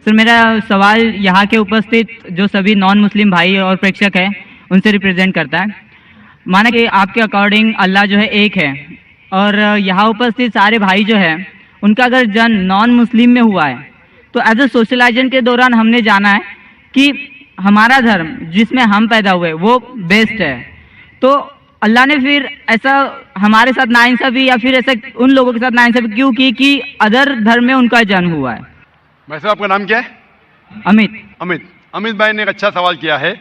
سر میرا سوال یہاں کے اپستھت جو سبھی نان مسلم بھائی اور پریکشک ہیں ان سے ریپرزینٹ کرتا ہے. مانا کہ آپ کے اکارڈنگ اللہ جو ہے ایک ہے اور یہاں اپستھت سارے بھائی جو ہے ان کا اگر جنم نان مسلم میں ہوا ہے تو ایز اے سوشلائزیشن کے دوران ہم نے جانا ہے کہ ہمارا دھرم جس میں ہم پیدا ہوئے وہ بیسٹ ہے. تو اللہ نے پھر ایسا ہمارے ساتھ ناانصافی یا پھر ایسا ان لوگوں کے ساتھ ناانصافی کیوں کی کہ ادر دھرم میں ان کا جنم ہوا ہے؟ بھائی صاحب آپ کا نام کیا ہے؟ امت بھائی نے ایک اچھا سوال کیا ہے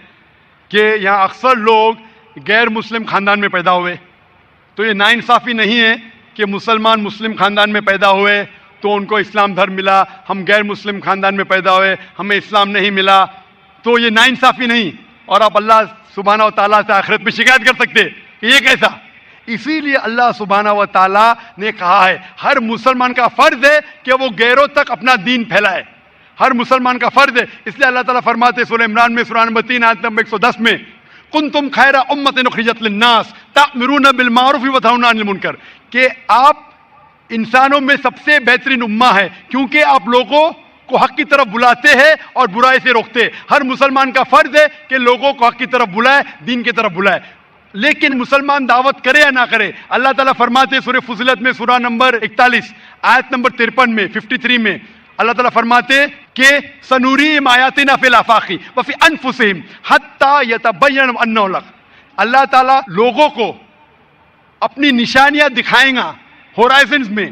کہ یہاں اکثر لوگ غیر مسلم خاندان میں پیدا ہوئے. تو یہ ناانصافی نہیں ہے کہ مسلم خاندان میں پیدا ہوئے تو ان کو اسلام دھرم ملا, ہم غیر مسلم خاندان میں پیدا ہوئے ہمیں اسلام نہیں ملا. تو یہ ناانصافی نہیں, اور آپ اللہ سبحانہ و تعالیٰ سے آخرت میں شکایت کر سکتے کہ یہ کیسا. اسی لیے اللہ سبحانہ و تعالیٰ نے کہا ہے ہر مسلمان کا فرض ہے کہ وہ غیروں تک اپنا دین پھیلائے. ہر مسلمان کا فرض ہے. اس لیے اللہ تعالیٰ فرماتے سورہ عمران میں سورہ نمبر 3 آیت نمبر 110 میں کنتم خیر امۃ اخرجت للناس تأمرون بالمعروف وتنہون عن المنکر, کہ آپ انسانوں میں سب سے بہترین امہ ہے کیونکہ آپ لوگوں کو حق کی طرف بلاتے ہیں اور برائی سے روکتے. ہر مسلمان کا فرض ہے کہ لوگوں کو حق کی طرف بلائے, دین کی طرف بلائے. لیکن مسلمان دعوت کرے یا نہ کرے, اللہ تعالیٰ فرماتے سورہ فصلت میں سورہ نمبر 41 آیت نمبر 53 میں 53 میں اللہ تعالیٰ فرماتے کہ سنوریم آیاتنا فی الآفاق وفی انفسہم حتی یتبین انہ الحق. اللہ تعالیٰ لوگوں کو اپنی نشانیاں دکھائیں گا ہورائزنز میں,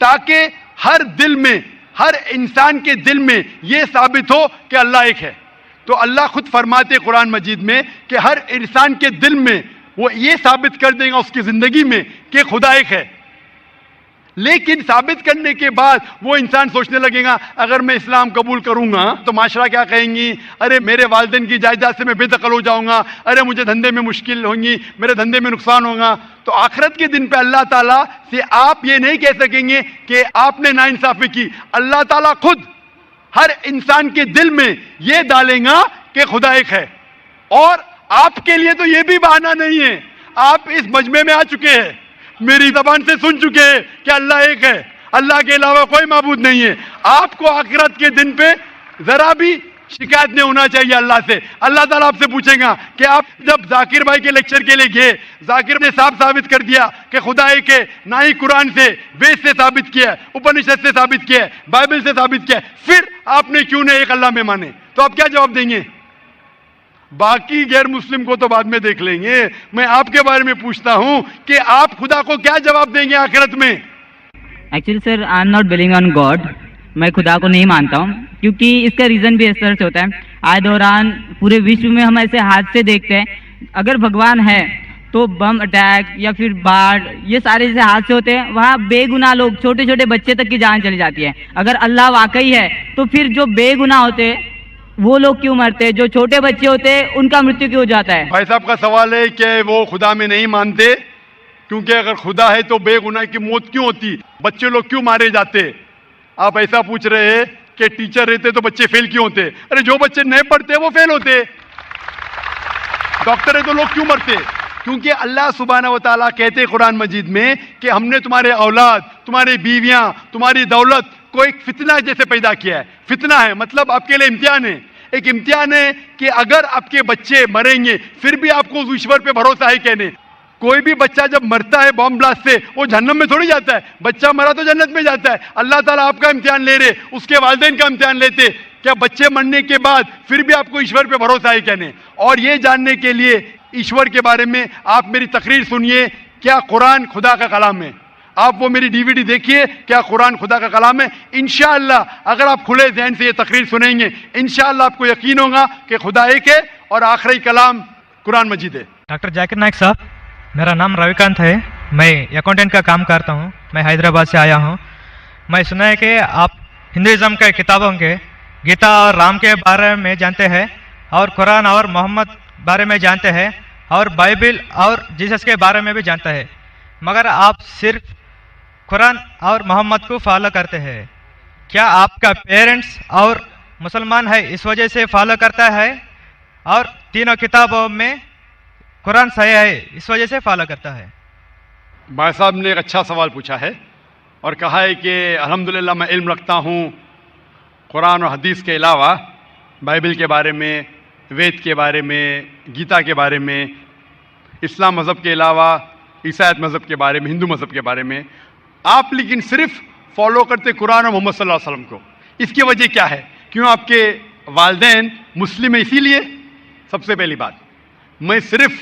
تاکہ ہر دل میں, ہر انسان کے دل میں یہ ثابت ہو کہ اللہ ایک ہے. تو اللہ خود فرماتے قرآن مجید میں کہ ہر انسان کے دل میں وہ یہ ثابت کر دیں گا اس کی زندگی میں کہ خدا ایک ہے. لیکن ثابت کرنے کے بعد وہ انسان سوچنے لگے گا اگر میں اسلام قبول کروں گا تو معاشرہ کیا کہیں گی, ارے میرے والدین کی جائیداد سے میں بے دخل ہو جاؤں گا, ارے مجھے دھندے میں مشکل ہوں گی, میرے دھندے میں نقصان ہوگا. تو آخرت کے دن پہ اللہ تعالیٰ سے آپ یہ نہیں کہہ سکیں گے کہ آپ نے ناانصافی کی. اللہ تعالیٰ خود ہر انسان کے دل میں یہ ڈالیں گا کہ خدا ایک ہے. اور آپ کے لیے تو یہ بھی بہانہ نہیں ہے, آپ اس مجمع میں آ چکے ہیں, میری زبان سے سن چکے ہیں کہ اللہ ایک ہے, اللہ کے علاوہ کوئی معبود نہیں ہے. آپ کو آخرت کے دن پہ ذرا بھی شکایت نہیں ہونا چاہیے اللہ سے. اللہ تعالیٰ آپ سے پوچھیں گا کہ آپ جب ذاکر بھائی کے لیکچر کے لیے گئے, ذاکر نے صاف ثابت کر دیا کہ خدا ایک ہے, نہ ہی قرآن سے وید سے ثابت کیا ہے, اپنشد سے ثابت کیا ہے, بائبل سے ثابت کیا ہے, پھر آپ نے کیوں نہیں ایک اللہ میں مانے؟ تو آپ کیا جواب دیں گے؟ باقی غیر مسلم کو تو بعد میں دیکھ لیں گے, میں آپ کے بارے میں پوچھتا ہوں کہ آپ خدا کو کیا جواب دیں گے آخرت میں؟ Actually sir I am not believing on God, میں خدا کو نہیں مانتا ہوں, کیونکہ اس کا ریزن بھی اس طرح سے ہوتا ہے. آئے دوران پورے وشو میں ہم ایسے حادثے دیکھتے ہیں, اگر بھگوان ہے تو بم اٹیک یا پھر باڑھ, یہ سارے جیسے حادثے ہوتے ہیں, وہاں بے گناہ لوگ, چھوٹے چھوٹے بچے تک کی جان چلی جاتی ہے. اگر اللہ واقعی ہے تو پھر جو بے گناہ ہوتے وہ لوگ کیوں مرتے, جو چھوٹے بچے ہوتے ان کا مرتیو کیوں ہو جاتا ہے؟ بھائی صاحب کا سوال ہے کہ وہ خدا میں نہیں مانتے کیونکہ اگر خدا ہے تو بے گناہ کی موت کیوں ہوتی, بچے لوگ کیوں مارے جاتے. آپ ایسا پوچھ رہے ہیں کہ ٹیچر رہتے تو بچے فیل کیوں ہوتے؟ ارے جو بچے نہیں پڑھتے وہ فیل ہوتے. ڈاکٹر ہے تو لوگ کیوں مرتے؟ کیونکہ اللہ سبحانہ و تعالیٰ کہتے قرآن مجید میں کہ ہم نے تمہارے اولاد, تمہاری بیویاں, تمہاری دولت کو ایک فتنہ جیسے پیدا کیا ہے. فتنہ ہے مطلب آپ کے لیے امتحان ہے. ایک امتحان ہے کہ اگر آپ کے بچے مریں گے پھر بھی آپ کو ایشور پہ بھروسہ ہے کہنے. کوئی بھی بچہ جب مرتا ہے بم بلاسٹ سے وہ جہنم میں تھوڑی جاتا ہے, بچہ مرا تو جنت میں جاتا ہے. اللہ تعالیٰ آپ کا امتحان لے رہے, اس کے والدین کا امتحان لیتے, کیا بچے مرنے کے بعد پھر بھی آپ کو ایشور پہ بھروسہ ہے کہنے. اور یہ جاننے کے لیے ایشور کے بارے میں آپ میری تقریر سنیے, کیا قرآن خدا کا کلام ہے. آپ وہ میری ڈی وی ڈی دیکھیے, کیا قرآن خدا کا کلام ہے. انشاءاللہ اگر آپ کھلے ذہن سے یہ تقریر سنیں گے انشاءاللہ آپ کو یقین ہوگا کہ خدا ایک ہے اور آخری کلام قرآن مجید ہے. ڈاکٹر ذاکر نائک صاحب, میرا نام رویکانت ہے, میں اکاؤنٹنٹ کا کام کرتا ہوں, میں حیدرآباد سے آیا ہوں. میں سنا ہے کہ آپ ہندوازم کے کتابوں کے گیتا اور رام کے بارے میں جانتے ہیں, اور قرآن اور محمد بارے میں جانتے ہیں, اور بائبل اور جیسس کے بارے میں بھی جانتے ہیں, مگر آپ صرف قرآن اور محمد کو فالو کرتے ہیں. کیا آپ کا پیرنٹس اور مسلمان ہے اس وجہ سے فالو کرتا ہے, اور تینوں کتابوں میں قرآن صحیح ہے اس وجہ سے فالو کرتا ہے؟ بھائی صاحب نے ایک اچھا سوال پوچھا ہے اور کہا ہے کہ الحمدللہ میں علم رکھتا ہوں قرآن اور حدیث کے علاوہ بائبل کے بارے میں، وید کے بارے میں، گیتا کے بارے میں، اسلام مذہب کے علاوہ عیسائیت مذہب کے بارے میں، ہندو مذہب کے بارے میں، آپ لیکن صرف فالو کرتے قرآن اور محمد صلی اللہ علیہ وسلم کو. اس کی وجہ کیا ہے؟ کیوں آپ کے والدین مسلم ہیں؟ اسی لیے سب سے پہلی بات، میں صرف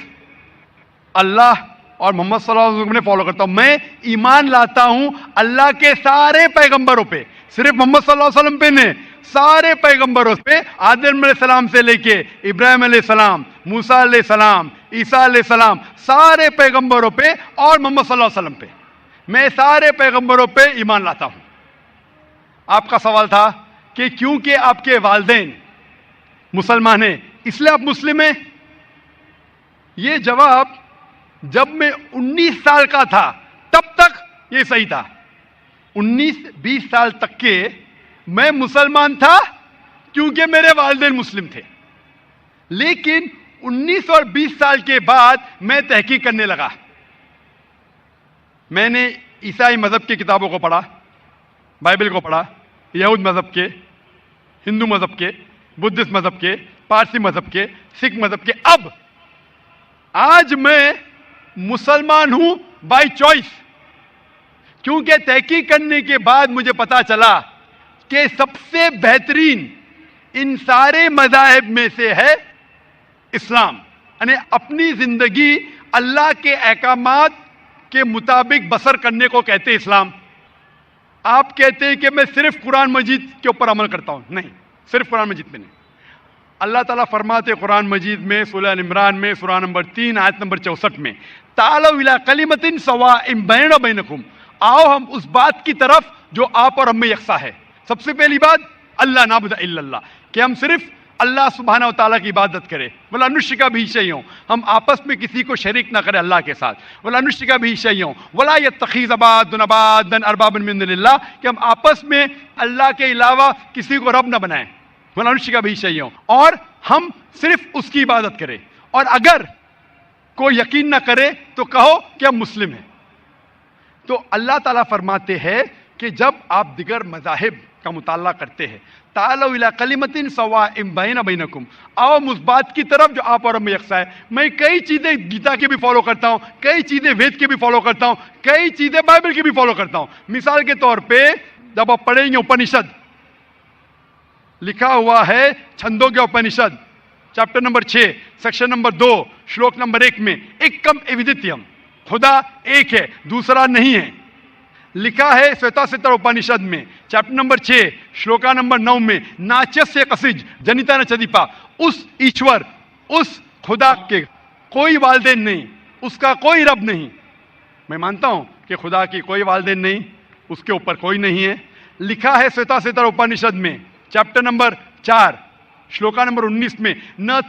اللہ اور محمد صلی اللہ علیہ وسلم نے فالو کرتا ہوں. میں ایمان لاتا ہوں اللہ کے سارے پیغمبروں پہ، صرف محمد صلی اللہ علیہ وسلم پہ نہیں، سارے پیغمبروں پہ، آدم علیہ السلام سے لے کے ابراہیم علیہ السلام، موسیٰ علیہ السلام، عیسیٰ علیہ السلام، سارے پیغمبروں پہ اور محمد صلی اللہ علیہ وسلم پہ. میں سارے پیغمبروں پہ ایمان لاتا ہوں. آپ کا سوال تھا کہ کیونکہ آپ کے والدین مسلمان ہیں اس لیے آپ مسلم ہیں. یہ جواب جب میں 19 سال کا تھا تب تک یہ صحیح تھا. 19-20 سال تک کے میں مسلمان تھا کیونکہ میرے والدین مسلم تھے. لیکن 19 اور 20 سال کے بعد میں تحقیق کرنے لگا. میں نے عیسائی مذہب کی کتابوں کو پڑھا، بائبل کو پڑھا، یہود مذہب کے، ہندو مذہب کے، بدھسٹ مذہب کے، پارسی مذہب کے، سکھ مذہب کے. اب آج میں مسلمان ہوں بائی چوائس، کیونکہ تحقیق کرنے کے بعد مجھے پتا چلا کہ سب سے بہترین ان سارے مذاہب میں سے ہے اسلام. یعنی اپنی زندگی اللہ کے احکامات کے مطابق بسر کرنے کو کہتے اسلام. آپ کہتے ہیں کہ میں صرف قرآن مجید کے اوپر عمل کرتا ہوں. نہیں، صرف قرآن مجید میں نہیں. اللہ تعالیٰ فرماتے قرآن مجید میں سورہ عمران میں سورہ نمبر 3 آیت نمبر 64 میں، تعالوا الی کلمۃ سواء بیننا و بینکم، آؤ ہم اس بات کی طرف جو آپ اور ہم میں یکساں ہے. سب سے پہلی بات اللہ نعبد الا اللہ، کہ ہم صرف اللہ سبحانہ و تعالیٰ کی عبادت کرے. ولا نشرک بہ شیئا، ہم آپس میں کسی کو شریک نہ کرے اللہ کے ساتھ. ولا نشرک بہ شیئا ولا یتخذ بعضنا بعضا اربابا من دون اللہ، کہ ہم آپس میں اللہ کے علاوہ کسی کو رب نہ بنائیں. ولا نشرک بہ شیئا، اور ہم صرف اس کی عبادت کریں. اور اگر کوئی یقین نہ کرے تو کہو کہ ہم مسلم ہیں. تو اللہ تعالیٰ فرماتے ہیں کہ جب آپ دیگر مذاہب کا مطالعہ کرتے ہیں، تعالوا الی کلمۃ سواء بیننا و بینکم، آؤ اس بات کی طرف جو آپ اور ہم میں یکساں ہے. میں کئی چیزیں گیتا کی بھی فالو کرتا ہوں، کئی چیزیں وید کی بھی فالو کرتا ہوں، کئی چیزیں بائبل کی بھی فالو کرتا ہوں. مثال کے طور پہ جب آپ پڑھیں گے اپنشد، لکھا ہوا ہے چھندوں کے Upanishad chapter number 6 section number 2 shloka نمبر 1 میں، ایکم ایودتیم، خدا ایک ہے دوسرا نہیں ہے. لکھا ہے سویتا ستر اپنشد میں چیپٹر نمبر 6 شلوکا نمبر 9 میں، ناچس کسج جنیتا نچدیپا، اس ایشور، اس خدا کے کوئی والدین نہیں، اس کا کوئی رب نہیں. میں مانتا ہوں کہ خدا کی کوئی والدین نہیں، اس کے اوپر کوئی نہیں ہے. لکھا ہے سویتا ستر اپنشد میں چیپٹر نمبر 4 شلوکا نمبر 19 میں، نہ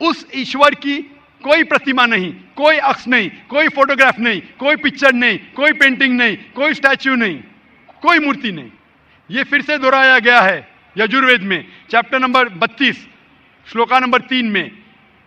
اس ایشور کی کوئی پرتیما نہیں، کوئی عکس نہیں، کوئی فوٹوگراف نہیں، کوئی پکچر نہیں، کوئی پینٹنگ نہیں، کوئی اسٹیچو نہیں، کوئی مورتی نہیں. یہ پھر سے دہرایا گیا ہے یجوروید میں چیپٹر نمبر 32 شلوکا نمبر 3 میں،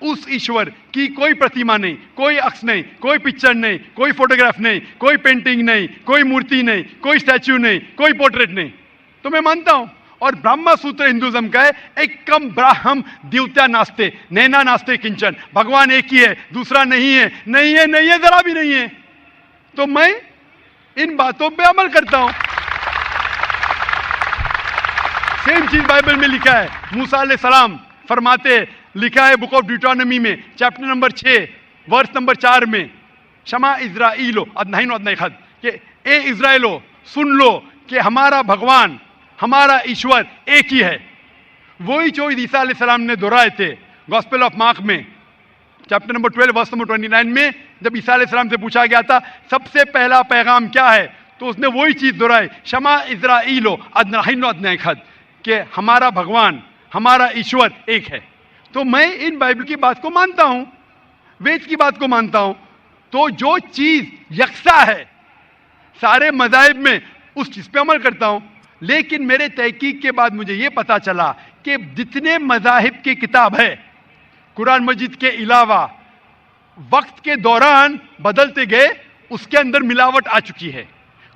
اس ایشور کی کوئی پرتیما نہیں، کوئی عکس نہیں، کوئی پکچر نہیں، کوئی فوٹوگراف نہیں، کوئی پینٹنگ نہیں، کوئی مورتی نہیں، کوئی اسٹیچو نہیں، کوئی پورٹریٹ نہیں. تو میں مانتا ہوں. اور برہما سوتر ہندوازم کا ہے، ایکم براہم دیوتا ناستے نینا ناستے کنچن، بھگوان ایک ہی ہے دوسرا نہیں ہے، نہیں ہے، نہیں ہے، ذرا بھی نہیں ہے. تو میں ان باتوں پہ عمل کرتا ہوں. سیم چیز بائبل میں لکھا ہے. موسیٰ علیہ السلام فرماتے، لکھا ہے بک آف ڈیوٹرانومی میں چیپٹر نمبر 6 ورس نمبر 4 میں، شما اسرائیلو ادنہین ادنہ خد، کہ اے اسرائیلو سن لو کہ ہمارا بھگوان، ہمارا ایشور ایک ہی ہے. وہی جو عیسیٰ علیہ السلام نے دہرائے تھے گاسپل آف مارک میں چیپٹر نمبر 12 ورس نمبر 29 میں، جب عیسیٰ علیہ السلام سے پوچھا گیا تھا سب سے پہلا پیغام کیا ہے، تو اس نے وہی چیز دہرائی، شما اسرائیلو ادنہین ادنہ خد، کہ ہمارا بھگوان، ہمارا ایشور ایک ہے. تو میں ان بائبل کی بات کو مانتا ہوں، وید کی بات کو مانتا ہوں. تو جو چیز یکساں ہے سارے مذاہب میں، اس چیز پہ عمل کرتا ہوں. لیکن میرے تحقیق کے بعد مجھے یہ پتا چلا کہ جتنے مذاہب کی کتاب ہے قرآن مجید کے علاوہ، وقت کے دوران بدلتے گئے، اس کے اندر ملاوٹ آ چکی ہے.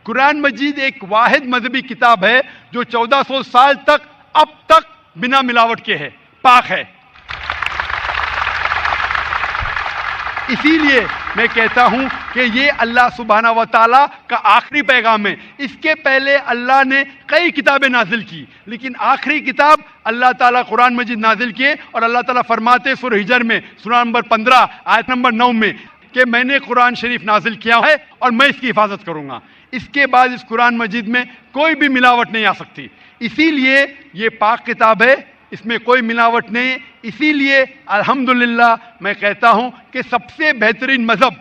قرآن مجید ایک واحد مذہبی کتاب ہے جو 1400 سال تک اب تک بنا ملاوٹ کے ہے، پاک ہے. اسی لیے میں کہتا ہوں کہ یہ اللہ سبحانہ و تعالیٰ کا آخری پیغام ہے. اس کے پہلے اللہ نے کئی کتابیں نازل کی، لیکن آخری کتاب اللہ تعالیٰ قرآن مجید نازل کیے، اور اللہ تعالیٰ فرماتے سورہ ہجر میں سورہ نمبر 15 آیت نمبر 9 میں کہ میں نے قرآن شریف نازل کیا ہے اور میں اس کی حفاظت کروں گا. اس کے بعد اس قرآن مجید میں کوئی بھی ملاوٹ نہیں آ سکتی. اسی لیے یہ پاک کتاب ہے، اس میں کوئی ملاوٹ نہیں. اسی لیے الحمدللہ میں کہتا ہوں کہ سب سے بہترین مذہب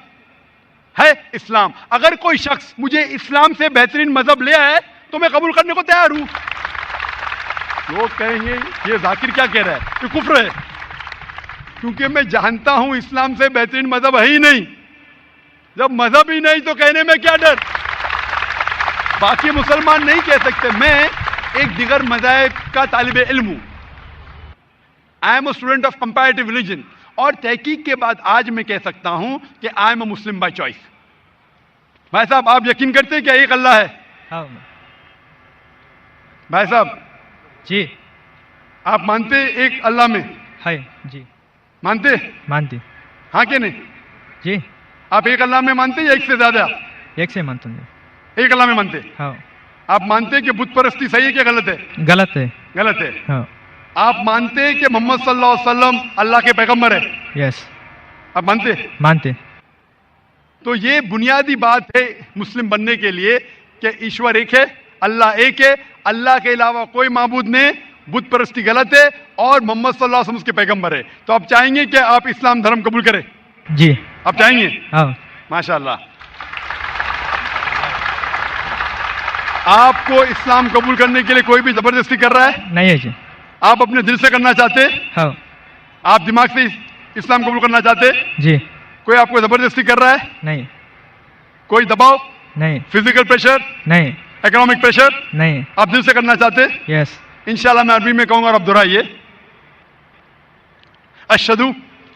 ہے اسلام. اگر کوئی شخص مجھے اسلام سے بہترین مذہب لے آئے تو میں قبول کرنے کو تیار ہوں. لوگ کہیں گے یہ ذاکر کیا کہہ رہا ہے، یہ کفر ہے، کیونکہ میں جانتا ہوں اسلام سے بہترین مذہب ہے ہی نہیں. جب مذہب ہی نہیں تو کہنے میں کیا ڈر. باقی مسلمان نہیں کہہ سکتے. میں ایک دیگر مذاہب کا طالب علم ہوں. I am a student of comparative religion, اور تحقیق کے بعد آج میں کہہ سکتا ہوں کہ I am a Muslim by choice. بھائی صاحب آپ یقین کرتے ہیں کہ ایک اللہ ہے؟ ہاں بھائی صاحب جی. آپ مانتے ایک اللہ میں؟ ہے جی. مانتے؟ مانتی. ہاں کہ نہیں؟ جی. آپ ایک اللہ میں مانتے یا ایک سے زیادہ؟ ایک سے مانتا ہوں. ایک اللہ میں مانتے. ہاں. آپ مانتے کہ بت پرستی صحیح ہے کہ غلط ہے؟ غلط ہے. غلط ہے. ہاں. آپ مانتے کہ محمد صلی اللہ علیہ وسلم اللہ کے پیغمبر ہے؟ یس. آپ مانتے؟ مانتے. تو یہ بنیادی بات ہے مسلم بننے کے لیے کہ ایشور ایک ہے، اللہ ایک ہے، اللہ کے علاوہ کوئی معبود نہیں، بت پرستی غلط ہے، اور محمد صلی اللہ علیہ وسلم اس کے پیغمبر ہے. تو آپ چاہیں گے کہ آپ اسلام دھرم قبول کریں؟ جی. آپ چاہیں گے؟ ہاں. ماشاء اللہ. آپ کو اسلام قبول کرنے کے لیے کوئی بھی زبردستی کر رہا ہے؟ نہیں ہے جی. آپ اپنے دل سے کرنا چاہتے؟ ہاں. آپ دماغ سے اسلام قبول کرنا چاہتے؟ جی. کوئی آپ کو زبردستی کر رہا ہے؟ نہیں. کوئی دباؤ، نہیں. فزیکل پریشر، نہیں. Economic pressure? نہیں. آپ دل سے کرنا چاہتے؟ یس. انشاءاللہ میں عربی میں کہوں گا اور آپ دہرائیے. اشہدو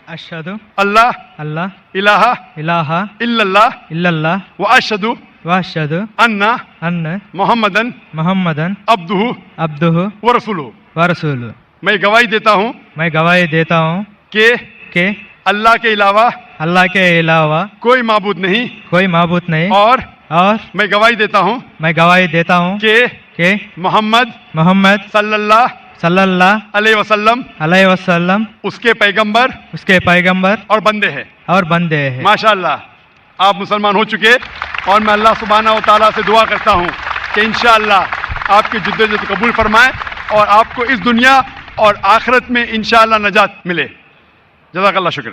اشہد اللہ اللہ الہ الہ الا اللہ الا اللہ واشہدو واشہد ان ان محمدن محمدن عبدہ عبدہ ورسولہ. ورسولہ. میں گواہی دیتا ہوں میں گواہی دیتا ہوں کہ اللہ کے علاوہ اللہ کے علاوہ کوئی معبود نہیں، کوئی معبود نہیں، اور اور میں گواہی دیتا ہوں میں گواہی دیتا ہوں کہ محمد صلی اللہ صلی اللہ علیہ وسلم علیہ وسلم اس کے پیغمبر اس کے پیغمبر اور بندے ہیں. اور بندے ہیں. ماشاءاللہ آپ مسلمان ہو چکے، اور میں اللہ سبحانہ و تعالیٰ سے دعا کرتا ہوں کہ انشاءاللہ آپ کی جدوجہد قبول فرمائے اور آپ کو اس دنیا اور آخرت میں انشاءاللہ نجات ملے. جزاک اللہ. شکر.